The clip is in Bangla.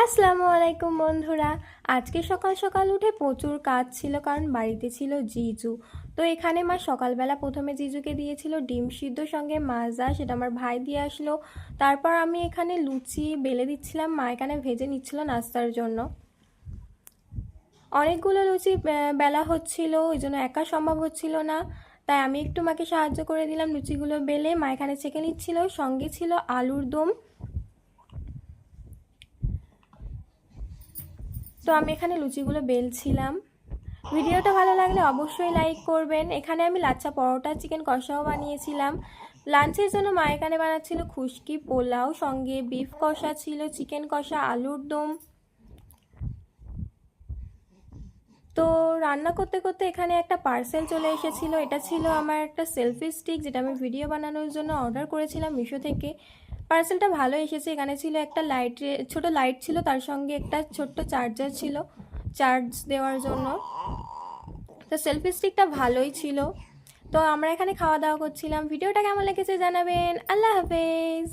আসসালামু আলাইকুম বন্ধুরা। আজকে সকাল সকাল উঠে প্রচুর কাজ ছিল, কারণ বাড়িতে ছিল জিজু। তো এখানে মা সকালবেলা প্রথমে জিজুকে দিয়েছিল ডিম সিদ্ধ সঙ্গে মাজা, সেটা আমার ভাই দিয়ে আসলো। তারপর আমি এখানে লুচি বেলে দিচ্ছিলাম, মা এখানে ভেজে নিচ্ছিল নাস্তার জন্য। অনেকগুলো লুচি বেলা হচ্ছিল, ওই জন্য একা সম্ভব হচ্ছিল না, তাই আমি একটু মাকে সাহায্য করে দিলাম লুচিগুলো বেলে। মা এখানে ছেঁকে নিচ্ছিল, সঙ্গে ছিল আলুর দম। তো আমি এখানে লুচিগুলো বেলছিলাম। ভিডিওটা ভালো লাগলে অবশ্যই লাইক করবেন। এখানে আমি লাচ্ছা পরোটা, চিকেন কষাও বানিয়েছিলাম। লাঞ্চের জন্য মা এখানে বানাচ্ছিল খুশকি পোলাও, সঙ্গে বিফ কষা ছিল, চিকেন কষা, আলুর দম। তো রান্না করতে করতে এখানে একটা পার্সেল চলে এসেছিল। এটা ছিল আমার একটা সেলফি স্টিক, যেটা আমি ভিডিও বানানোর জন্য অর্ডার করেছিলাম মিশো থেকে। পার্সেলটা ভালো এসেছে। এখানে ছিল একটা ছোট লাইট ছিল, তার সঙ্গে একটা ছোট্ট চার্জার ছিল চার্জ দেওয়ার জন্য। তো সেলফি স্টিকটা ভালোই ছিল। তো আমরা এখানে খাওয়া দাওয়া করছিলাম। ভিডিওটা কেমন লেগেছে জানাবেন। আল্লাহ হাফেজ।